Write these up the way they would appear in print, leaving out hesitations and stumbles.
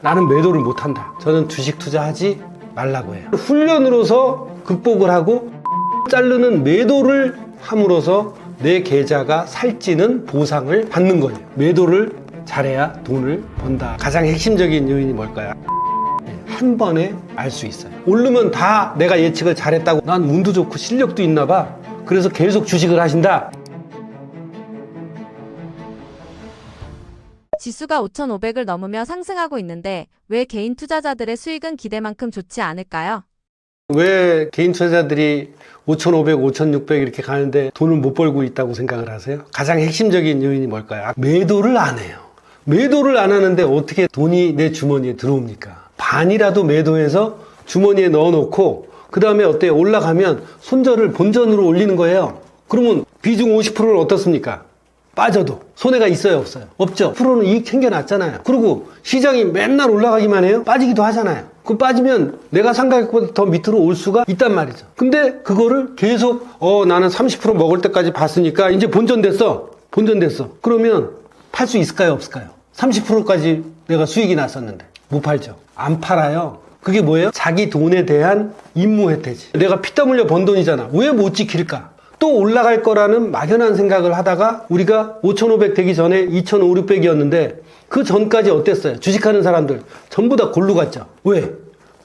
나는 매도를 못한다. 저는 주식 투자하지 말라고 해요. 훈련으로서 극복을 하고 자르는 매도를 함으로써 내 계좌가 살찌는 보상을 받는 거예요. 매도를 잘해야 돈을 번다. 가장 핵심적인 요인이 뭘까요? 한 번에 알 수 있어요. 오르면 다 내가 예측을 잘했다고 난 운도 좋고 실력도 있나 봐. 그래서 계속 주식을 하신다. 지수가 5,500을 넘으며 상승하고 있는데 왜 개인 투자자들의 수익은 기대만큼 좋지 않을까요? 왜 개인 투자자들이 5,500, 5,600 이렇게 가는데 돈을 못 벌고 있다고 생각을 하세요? 가장 핵심적인 요인이 뭘까요? 매도를 안 해요. 매도를 안 하는데 어떻게 돈이 내 주머니에 들어옵니까? 반이라도 매도해서 주머니에 넣어놓고 그 다음에 어때요? 올라가면 손절을 본전으로 올리는 거예요. 그러면 비중 50%는 어떻습니까? 빠져도 손해가 있어요, 없어요? 없죠. 프로는 이익 챙겨놨잖아요. 그리고 시장이 맨날 올라가기만 해요? 빠지기도 하잖아요. 그 빠지면 내가 산 가격보다 더 밑으로 올 수가 있단 말이죠. 근데 그거를 계속 나는 30% 먹을 때까지 봤으니까 이제 본전됐어. 그러면 팔 수 있을까요, 없을까요? 30%까지 내가 수익이 났었는데 못 팔죠. 안 팔아요. 그게 뭐예요? 자기 돈에 대한 임무혜택이지. 내가 피땀 흘려 번 돈이잖아. 왜 못 지킬까? 또 올라갈 거라는 막연한 생각을 하다가 우리가 5,500 되기 전에 2,500, 600이었는데 그 전까지 어땠어요? 주식하는 사람들 전부 다 골로 갔죠. 왜?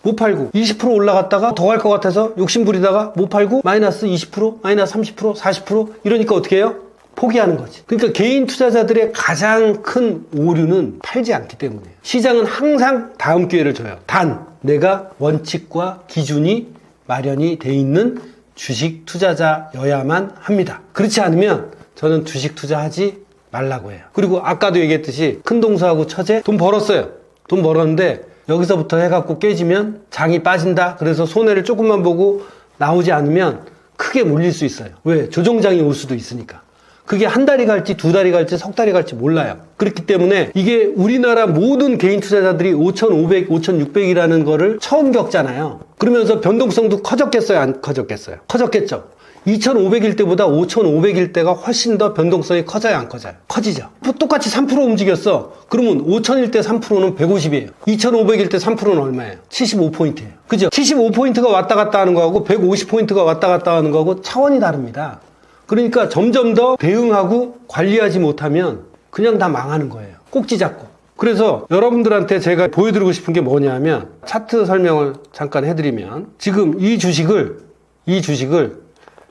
못 팔고 20% 올라갔다가 더 갈 것 같아서 욕심 부리다가 못 팔고 마이너스 20%, 마이너스 30%, 40% 이러니까 어떻게 해요? 포기하는 거지. 그러니까 개인 투자자들의 가장 큰 오류는 팔지 않기 때문이에요. 시장은 항상 다음 기회를 줘요. 단 내가 원칙과 기준이 마련이 돼 있는 주식 투자자여야만 합니다. 그렇지 않으면 저는 주식 투자하지 말라고 해요. 그리고 아까도 얘기했듯이 큰동수하고 처제 돈 벌었어요. 돈 벌었는데 여기서부터 해갖고 깨지면 장이 빠진다. 그래서 손해를 조금만 보고 나오지 않으면 크게 물릴 수 있어요. 왜? 조정장이 올 수도 있으니까. 그게 한 달이 갈지 두 달이 갈지 석 달이 갈지 몰라요. 그렇기 때문에 이게 우리나라 모든 개인 투자자들이 5,500, 5,600이라는 거를 처음 겪잖아요. 그러면서 변동성도 커졌겠어요? 안 커졌겠어요? 커졌겠죠. 2,500일 때보다 5,500일 때가 훨씬 더 변동성이 커져요? 안 커져요? 커지죠. 똑같이 3% 움직였어. 그러면 5,000일 때 3%는 150이에요. 2,500일 때 3%는 얼마예요? 75포인트예요. 그죠? 75포인트가 왔다 갔다 하는 거하고 150포인트가 왔다 갔다 하는 거하고 차원이 다릅니다. 그러니까 점점 더 대응하고 관리하지 못하면 그냥 다 망하는 거예요. 꼭지 잡고. 그래서 여러분들한테 제가 보여드리고 싶은 게 뭐냐면 차트 설명을 잠깐 해드리면 지금 이 주식을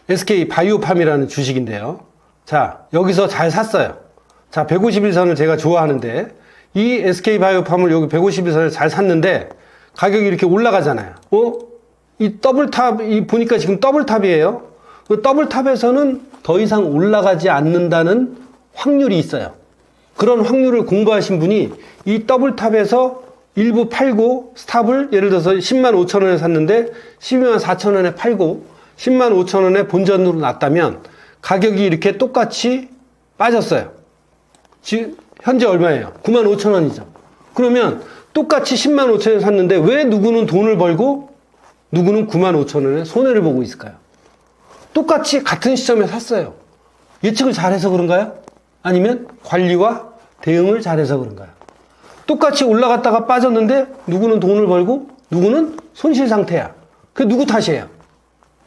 SK 바이오팜이라는 주식인데요. 자, 여기서 잘 샀어요. 자, 151선을 제가 좋아하는데 이 SK 바이오팜을 여기 151선을 잘 샀는데 가격이 이렇게 올라가잖아요. 이 더블탑, 보니까 지금 더블탑이에요. 그 더블탑에서는 더 이상 올라가지 않는다는 확률이 있어요. 그런 확률을 공부하신 분이 이 더블탑에서 일부 팔고 스탑을 예를 들어서 10만 5천 원에 샀는데 12만 4천 원에 팔고 10만 5천 원에 본전으로 났다면 가격이 이렇게 똑같이 빠졌어요. 지금 현재 얼마예요? 9만 5천 원이죠. 그러면 똑같이 10만 5천 원에 샀는데 왜 누구는 돈을 벌고 누구는 9만 5천 원에 손해를 보고 있을까요? 똑같이 같은 시점에 샀어요. 예측을 잘해서 그런가요? 아니면 관리와 대응을 잘해서 그런가요? 똑같이 올라갔다가 빠졌는데 누구는 돈을 벌고 누구는 손실 상태야. 그게 누구 탓이에요?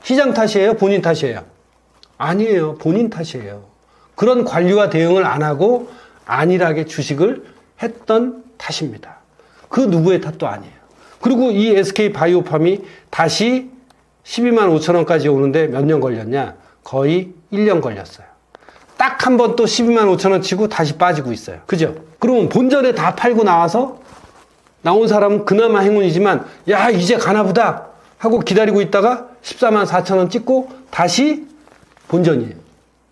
시장 탓이에요? 본인 탓이에요? 아니에요. 본인 탓이에요. 그런 관리와 대응을 안 하고 안일하게 주식을 했던 탓입니다. 그 누구의 탓도 아니에요. 그리고 이 SK 바이오팜이 다시 12만 5천 원까지 오는데 몇 년 걸렸냐? 거의 1년 걸렸어요. 딱 한 번 또 12만 5천 원 치고 다시 빠지고 있어요. 그죠? 그러면 본전에 다 팔고 나와서 나온 사람은 그나마 행운이지만 야 이제 가나보다 하고 기다리고 있다가 14만 4천 원 찍고 다시 본전이에요.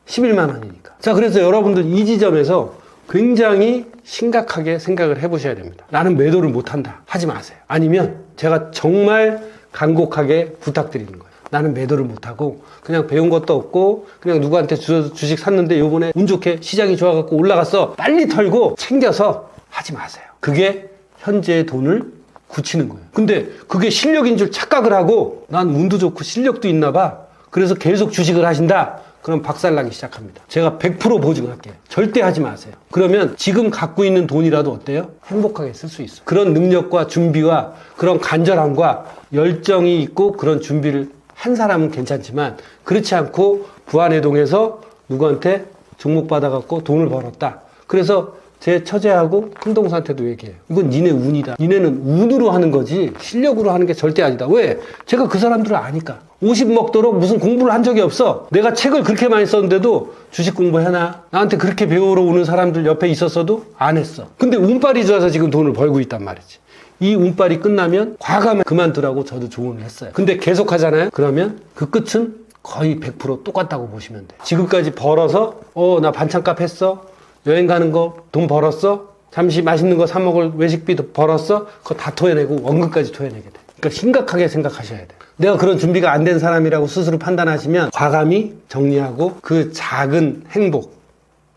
11만 원이니까. 자, 그래서 여러분들 이 지점에서 굉장히 심각하게 생각을 해보셔야 됩니다. 나는 매도를 못한다. 하지 마세요. 아니면 제가 정말 간곡하게 부탁드리는 거예요. 나는 매도를 못하고 그냥 배운 것도 없고 그냥 누구한테 주식 샀는데 요번에 운 좋게 시장이 좋아갖고 올라갔어. 빨리 털고 챙겨서 하지 마세요. 그게 현재의 돈을 굳히는 거예요. 근데 그게 실력인 줄 착각을 하고 난 운도 좋고 실력도 있나 봐. 그래서 계속 주식을 하신다. 그럼 박살나기 시작합니다. 제가 100% 보증할게요. 절대 하지 마세요. 그러면 지금 갖고 있는 돈이라도 어때요? 행복하게 쓸 수 있어요. 그런 능력과 준비와 그런 간절함과 열정이 있고 그런 준비를 한 사람은 괜찮지만 그렇지 않고 부안해동에서 누구한테 종목 받아갖고 돈을 벌었다. 그래서 제 처제하고 큰동생한테도 얘기해요. 이건 니네 운이다. 니네는 운으로 하는 거지 실력으로 하는 게 절대 아니다. 왜? 제가 그 사람들을 아니까. 50 먹도록 무슨 공부를 한 적이 없어. 내가 책을 그렇게 많이 썼는데도 주식 공부해나? 나한테 그렇게 배우러 오는 사람들 옆에 있었어도 안 했어. 근데 운빨이 좋아서 지금 돈을 벌고 있단 말이지. 이 운빨이 끝나면 과감히 그만두라고 저도 조언을 했어요. 근데 계속 하잖아요? 그러면 그 끝은 거의 100% 똑같다고 보시면 돼. 지금까지 벌어서 나 반찬값 했어? 여행 가는 거 돈 벌었어? 잠시 맛있는 거 사 먹을 외식비도 벌었어? 그거 다 토해내고 원금까지 토해내게 돼. 그러니까 심각하게 생각하셔야 돼. 내가 그런 준비가 안 된 사람이라고 스스로 판단하시면 과감히 정리하고 그 작은 행복,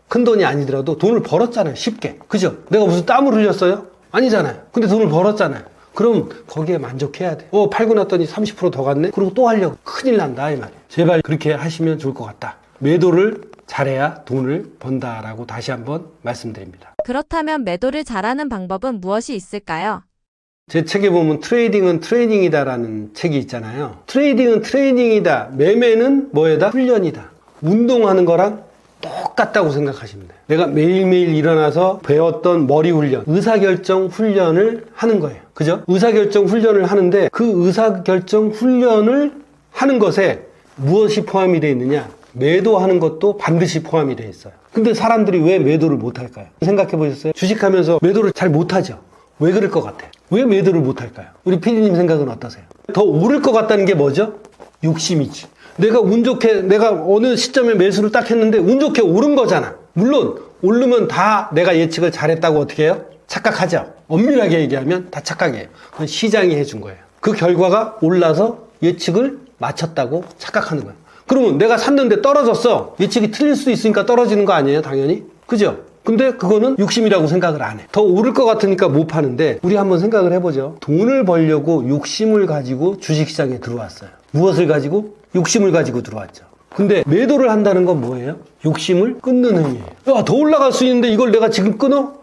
큰 돈이 아니더라도 돈을 벌었잖아요. 쉽게. 그죠? 내가 무슨 땀을 흘렸어요? 아니잖아요. 근데 돈을 벌었잖아요. 그럼 거기에 만족해야 돼. 팔고 났더니 30% 더 갔네? 그리고 또 하려고. 큰일 난다 이 말이에요. 제발 그렇게 하시면 좋을 것 같다. 매도를 잘해야 돈을 번다라고 다시 한번 말씀드립니다. 그렇다면 매도를 잘하는 방법은 무엇이 있을까요? 제 책에 보면 트레이딩은 트레이닝이다라는 책이 있잖아요. 트레이딩은 트레이닝이다. 매매는 뭐에다? 훈련이다. 운동하는 거랑 똑같다고 생각하시면 돼요. 내가 매일매일 일어나서 배웠던 머리 훈련, 의사결정 훈련을 하는 거예요. 그죠? 의사결정 훈련을 하는데 그 의사결정 훈련을 하는 것에 무엇이 포함이 되어 있느냐? 매도하는 것도 반드시 포함이 되어 있어요. 근데 사람들이 왜 매도를 못할까요? 생각해 보셨어요? 주식하면서 매도를 잘 못하죠? 왜 그럴 것 같아요? 왜 매도를 못할까요? 우리 PD님 생각은 어떠세요? 더 오를 것 같다는 게 뭐죠? 욕심이지. 내가 운 좋게, 내가 어느 시점에 매수를 딱 했는데 운 좋게 오른 거잖아. 물론 오르면 다 내가 예측을 잘했다고 어떻게 해요? 착각하죠. 엄밀하게 얘기하면 다 착각이에요. 그건 시장이 해준 거예요. 그 결과가 올라서 예측을 맞췄다고 착각하는 거예요. 그러면 내가 샀는데 떨어졌어. 예측이 틀릴 수 있으니까 떨어지는 거 아니에요? 당연히. 그죠? 근데 그거는 욕심이라고 생각을 안 해. 더 오를 것 같으니까 못 파는데 우리 한번 생각을 해보죠. 돈을 벌려고 욕심을 가지고 주식시장에 들어왔어요. 무엇을 가지고? 욕심을 가지고 들어왔죠. 근데 매도를 한다는 건 뭐예요? 욕심을 끊는 행위예요. 야, 더 올라갈 수 있는데 이걸 내가 지금 끊어?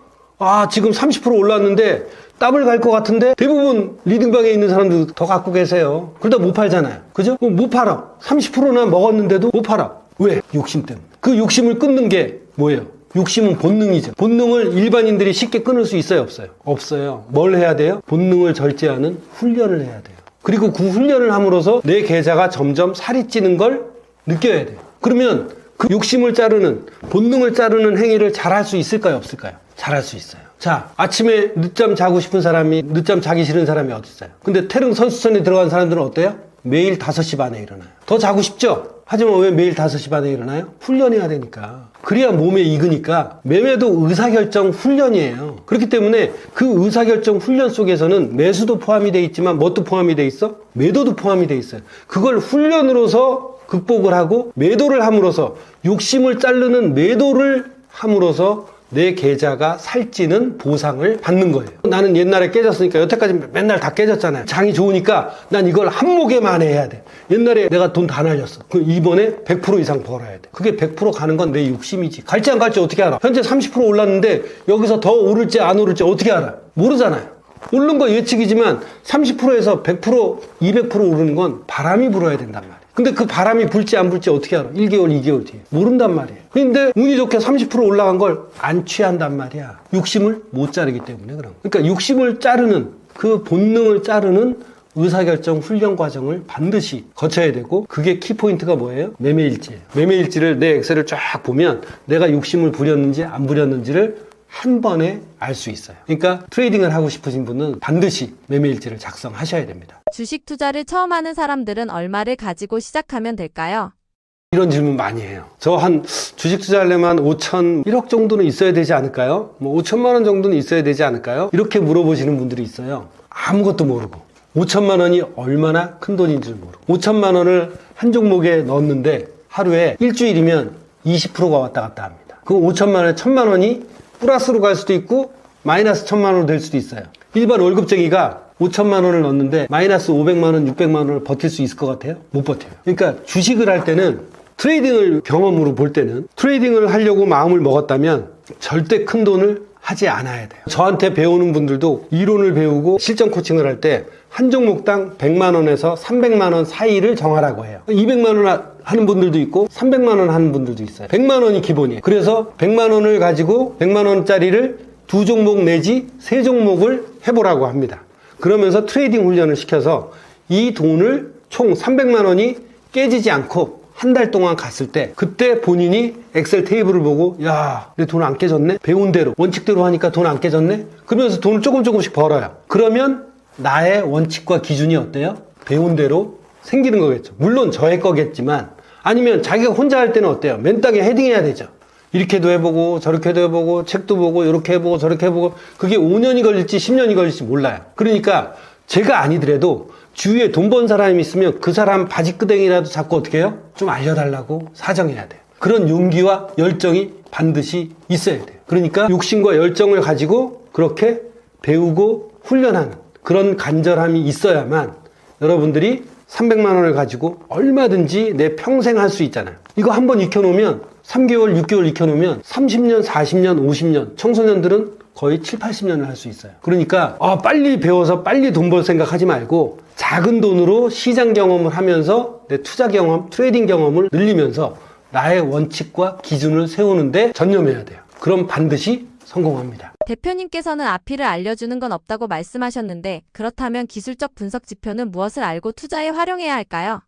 지금 30% 올랐는데 땀을 갈 것 같은데 대부분 리딩방에 있는 사람들 더 갖고 계세요. 그러다 못 팔잖아요. 그죠? 그럼 못 팔아. 30%나 먹었는데도 못 팔아. 왜? 욕심 때문에. 그 욕심을 끊는 게 뭐예요? 욕심은 본능이죠. 본능을 일반인들이 쉽게 끊을 수 있어요? 없어요? 없어요. 뭘 해야 돼요? 본능을 절제하는 훈련을 해야 돼요. 그리고 그 훈련을 함으로써 내 계좌가 점점 살이 찌는 걸 느껴야 돼요. 그러면 그 욕심을 자르는, 본능을 자르는 행위를 잘할 수 있을까요? 없을까요? 잘할 수 있어요. 자, 아침에 늦잠 자고 싶은 사람이, 늦잠 자기 싫은 사람이 어디 있어요? 근데 태릉 선수촌에 들어간 사람들은 어때요? 매일 5시 반에 일어나요. 더 자고 싶죠? 하지만 왜 매일 5시 반에 일어나요? 훈련해야 되니까. 그래야 몸에 익으니까. 매매도 의사결정 훈련이에요. 그렇기 때문에 그 의사결정 훈련 속에서는 매수도 포함이 돼 있지만 뭣도 포함이 돼 있어? 매도도 포함이 돼 있어요. 그걸 훈련으로서 극복을 하고 매도를 함으로써 욕심을 자르는 매도를 함으로써 내 계좌가 살찌는 보상을 받는 거예요. 나는 옛날에 깨졌으니까 여태까지 맨날 다 깨졌잖아요. 장이 좋으니까 난 이걸 한 목에만 해야 돼. 옛날에 내가 돈 다 날렸어. 그 이번에 100% 이상 벌어야 돼. 그게 100% 가는 건 내 욕심이지. 갈지 안 갈지 어떻게 알아? 현재 30% 올랐는데 여기서 더 오를지 안 오를지 어떻게 알아? 모르잖아요. 오른 거 예측이지만 30%에서 100%, 200% 오르는 건 바람이 불어야 된단 말이에요. 근데 그 바람이 불지 안 불지 어떻게 알아? 1개월, 2개월 뒤에. 모른단 말이에요. 근데 운이 좋게 30% 올라간 걸 안 취한단 말이야. 욕심을 못 자르기 때문에 그런 거예요. 그러니까 욕심을 자르는, 그 본능을 자르는 의사결정 훈련 과정을 반드시 거쳐야 되고 그게 키포인트가 뭐예요? 매매일지예요. 매매일지를 내 엑셀을 쫙 보면 내가 욕심을 부렸는지 안 부렸는지를 한 번에 알 수 있어요. 그러니까 트레이딩을 하고 싶으신 분은 반드시 매매일지를 작성하셔야 됩니다. 주식 투자를 처음 하는 사람들은 얼마를 가지고 시작하면 될까요? 이런 질문 많이 해요. 저 한 주식 투자하려면 5천, 1억 정도는 있어야 되지 않을까요? 뭐 5천만 원 정도는 있어야 되지 않을까요? 이렇게 물어보시는 분들이 있어요. 아무것도 모르고 5천만 원이 얼마나 큰 돈인 줄 모르고 5천만 원을 한 종목에 넣었는데 하루에 일주일이면 20%가 왔다 갔다 합니다. 그 5천만 원에 1천만 원이 플러스로 갈 수도 있고 마이너스 1천만 원으로 될 수도 있어요. 일반 월급쟁이가 5천만 원을 넣었는데 마이너스 500만 원, 600만 원을 버틸 수 있을 것 같아요? 못 버텨요. 그러니까 주식을 할 때는 트레이딩을 경험으로 볼 때는 트레이딩을 하려고 마음을 먹었다면 절대 큰 돈을 하지 않아야 돼요. 저한테 배우는 분들도 이론을 배우고 실전 코칭을 할 때 한 종목당 100만 원에서 300만 원 사이를 정하라고 해요. 200만 원 하는 분들도 있고 300만 원 하는 분들도 있어요. 100만 원이 기본이에요. 그래서 100만 원을 가지고 100만 원짜리를 2종목 내지 3종목을 해보라고 합니다. 그러면서 트레이딩 훈련을 시켜서 이 돈을 총 300만 원이 깨지지 않고 한 달 동안 갔을 때 그때 본인이 엑셀 테이블을 보고 야, 내 돈 안 깨졌네? 배운 대로 원칙대로 하니까 돈 안 깨졌네? 그러면서 돈을 조금씩 벌어요. 그러면 나의 원칙과 기준이 어때요? 배운 대로 생기는 거겠죠. 물론 저의 거겠지만 아니면 자기가 혼자 할 때는 어때요? 맨땅에 헤딩해야 되죠. 이렇게도 해보고 저렇게도 해보고 책도 보고 이렇게 해보고 저렇게 해보고 그게 5년이 걸릴지 10년이 걸릴지 몰라요. 그러니까 제가 아니더라도 주위에 돈 번 사람이 있으면 그 사람 바지끄댕이라도 자꾸 어떻게 해요? 좀 알려달라고 사정해야 돼요. 그런 용기와 열정이 반드시 있어야 돼요. 그러니까 욕심과 열정을 가지고 그렇게 배우고 훈련하는 그런 간절함이 있어야만 여러분들이 300만 원을 가지고 얼마든지 내 평생 할 수 있잖아요. 이거 한번 익혀놓으면 3개월, 6개월 익혀놓으면 30년, 40년, 50년 청소년들은 거의 7, 80년을 할 수 있어요. 그러니까 빨리 배워서 빨리 돈 벌 생각하지 말고 작은 돈으로 시장 경험을 하면서 내 투자 경험, 트레이딩 경험을 늘리면서 나의 원칙과 기준을 세우는데 전념해야 돼요. 그럼 반드시 성공합니다. 대표님께서는 앞이를 알려주는 건 없다고 말씀하셨는데 그렇다면 기술적 분석 지표는 무엇을 알고 투자에 활용해야 할까요?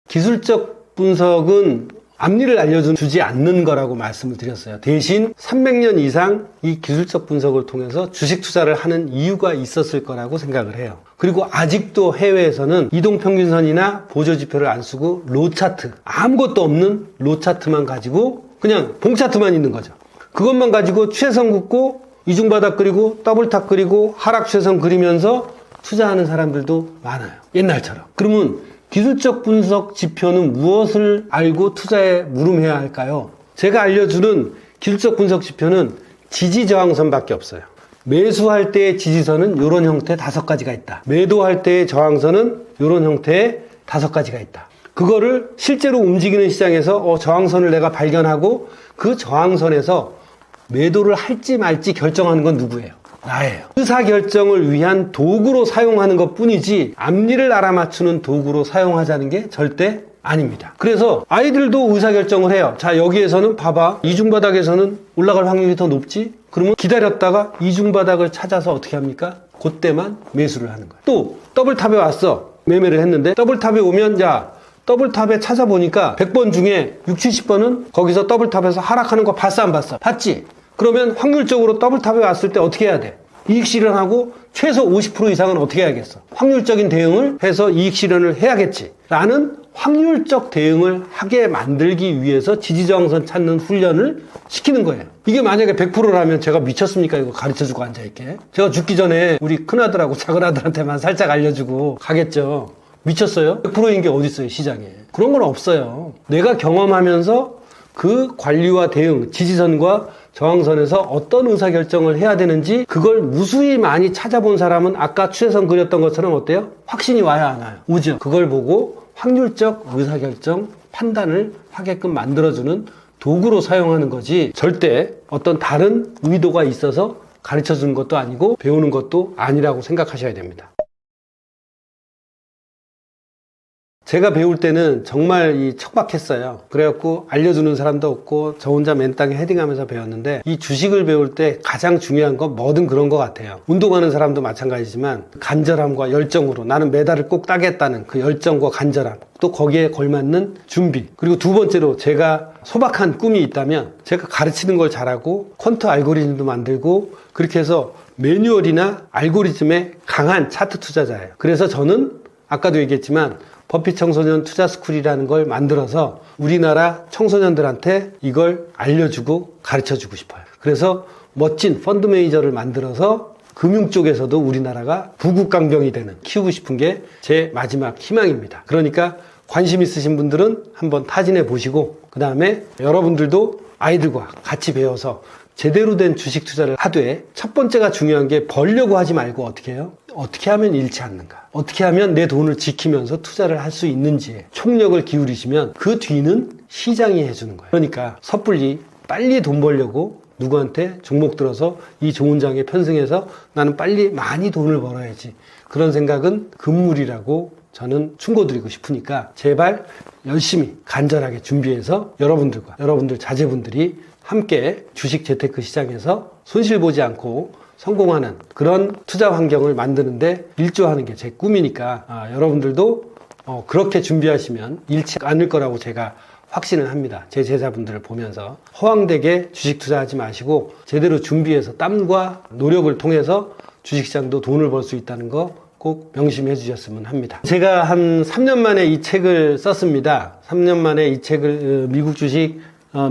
기술적 분석은 앞니를 알려주지 않는 거라고 말씀을 드렸어요. 대신 300년 이상 이 기술적 분석을 통해서 주식 투자를 하는 이유가 있었을 거라고 생각을 해요. 그리고 아직도 해외에서는 이동평균선이나 보조지표를 안 쓰고 로차트, 아무것도 없는 로차트만 가지고 그냥 봉차트만 있는 거죠. 그것만 가지고 추세선 긋고 이중바닥 그리고 더블탑 그리고 하락 추세선 그리면서 투자하는 사람들도 많아요. 옛날처럼. 그러면 기술적 분석 지표는 무엇을 알고 투자에 물음해야 할까요? 제가 알려주는 기술적 분석 지표는 지지저항선밖에 없어요. 매수할 때의 지지선은 이런 형태 5가지가 있다. 매도할 때의 저항선은 이런 형태의 5가지가 있다. 그거를 실제로 움직이는 시장에서 저항선을 내가 발견하고 그 저항선에서 매도를 할지 말지 결정하는 건 누구예요? 나예요. 의사결정을 위한 도구로 사용하는 것 뿐이지 앞니를 알아맞추는 도구로 사용하자는 게 절대 아닙니다. 그래서 아이들도 의사결정을 해요. 자, 여기에서는 봐봐. 이중바닥에서는 올라갈 확률이 더 높지? 그러면 기다렸다가 이중바닥을 찾아서 어떻게 합니까? 그때만 매수를 하는 거예요. 또 더블탑에 왔어. 매매를 했는데 더블탑에 오면 야, 더블탑에 찾아보니까 100번 중에 60, 70번은 거기서 더블탑에서 하락하는 거 봤어 안 봤어? 봤지? 그러면 확률적으로 더블탑에 왔을 때 어떻게 해야 돼? 이익 실현하고 최소 50% 이상은 어떻게 해야겠어? 확률적인 대응을 해서 이익 실현을 해야겠지 라는 확률적 대응을 하게 만들기 위해서 지지저항선 찾는 훈련을 시키는 거예요. 이게 만약에 100%라면 제가 미쳤습니까? 이거 가르쳐주고 앉아있게. 제가 죽기 전에 우리 큰아들하고 작은아들한테만 살짝 알려주고 가겠죠. 미쳤어요? 100%인 게 어디 있어요, 시장에. 그런 건 없어요. 내가 경험하면서 그 관리와 대응, 지지선과 저항선에서 어떤 의사결정을 해야 되는지 그걸 무수히 많이 찾아본 사람은 아까 추세선 그렸던 것처럼 어때요? 확신이 와야 안 와요? 오죠. 그걸 보고 확률적 의사결정, 판단을 하게끔 만들어주는 도구로 사용하는 거지 절대 어떤 다른 의도가 있어서 가르쳐주는 것도 아니고 배우는 것도 아니라고 생각하셔야 됩니다. 제가 배울 때는 정말 척박했어요. 그래갖고 알려주는 사람도 없고 저 혼자 맨땅에 헤딩하면서 배웠는데 이 주식을 배울 때 가장 중요한 건 뭐든 그런 것 같아요. 운동하는 사람도 마찬가지지만 간절함과 열정으로 나는 메달을 꼭 따겠다는 그 열정과 간절함, 또 거기에 걸맞는 준비, 그리고 두 번째로 제가 소박한 꿈이 있다면 제가 가르치는 걸 잘하고 퀀트 알고리즘도 만들고 그렇게 해서 매뉴얼이나 알고리즘에 강한 차트 투자자예요. 그래서 저는 아까도 얘기했지만 버핏 청소년 투자 스쿨이라는 걸 만들어서 우리나라 청소년들한테 이걸 알려주고 가르쳐주고 싶어요. 그래서 멋진 펀드 매니저를 만들어서 금융 쪽에서도 우리나라가 부국강병이 되는, 키우고 싶은 게 제 마지막 희망입니다. 그러니까 관심 있으신 분들은 한번 타진해 보시고 그 다음에 여러분들도 아이들과 같이 배워서 제대로 된 주식 투자를 하되 첫 번째가 중요한 게 벌려고 하지 말고 어떻게 해요? 어떻게 하면 잃지 않는가? 어떻게 하면 내 돈을 지키면서 투자를 할 수 있는지에 총력을 기울이시면 그 뒤는 시장이 해주는 거예요. 그러니까 섣불리 빨리 돈 벌려고 누구한테 종목 들어서 이 좋은 장에 편승해서 나는 빨리 많이 돈을 벌어야지. 그런 생각은 금물이라고 저는 충고드리고 싶으니까 제발 열심히 간절하게 준비해서 여러분들과 여러분들 자제분들이 함께 주식 재테크 시장에서 손실 보지 않고 성공하는 그런 투자 환경을 만드는데 일조하는 게 제 꿈이니까 여러분들도 그렇게 준비하시면 잃지 않을 거라고 제가 확신을 합니다. 제 제자분들을 보면서 허황되게 주식 투자하지 마시고 제대로 준비해서 땀과 노력을 통해서 주식시장도 돈을 벌 수 있다는 거 꼭 명심해 주셨으면 합니다. 제가 한 3년 만에 이 책을 썼습니다. 3년 만에 이 책을 미국 주식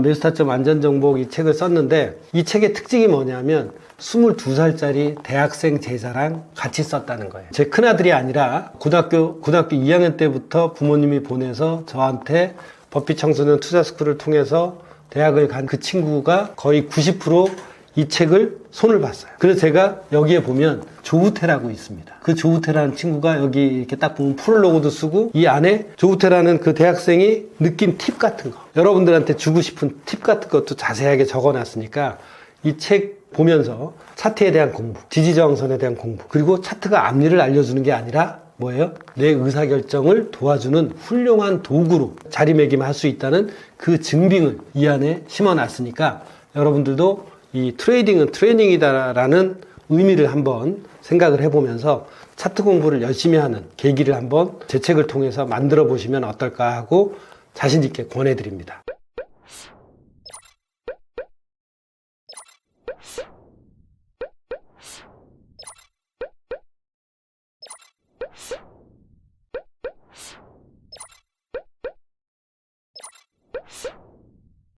매수타점 안전정복 이 책을 썼는데 이 책의 특징이 뭐냐면 22살짜리 대학생 제자랑 같이 썼다는 거예요. 제 큰아들이 아니라 고등학교 2학년 때부터 부모님이 보내서 저한테 버핏 청소년 투자스쿨을 통해서 대학을 간 그 친구가 거의 90% 이 책을 손을 봤어요. 그래서 제가 여기에 보면 조우태라고 있습니다. 그 조우태라는 친구가 여기 이렇게 딱 보면 프롤로그도 쓰고 이 안에 조우태라는 그 대학생이 느낀 팁 같은 거, 여러분들한테 주고 싶은 팁 같은 것도 자세하게 적어놨으니까 이 책 보면서 차트에 대한 공부, 지지저항선에 대한 공부, 그리고 차트가 앞니를 알려주는 게 아니라 뭐예요? 내 의사결정을 도와주는 훌륭한 도구로 자리매김할 수 있다는 그 증빙을 이 안에 심어놨으니까 여러분들도 이 트레이딩은 트레이닝이다라는 의미를 한번 생각을 해보면서 차트 공부를 열심히 하는 계기를 한번 제 책을 통해서 만들어 보시면 어떨까 하고 자신 있게 권해드립니다.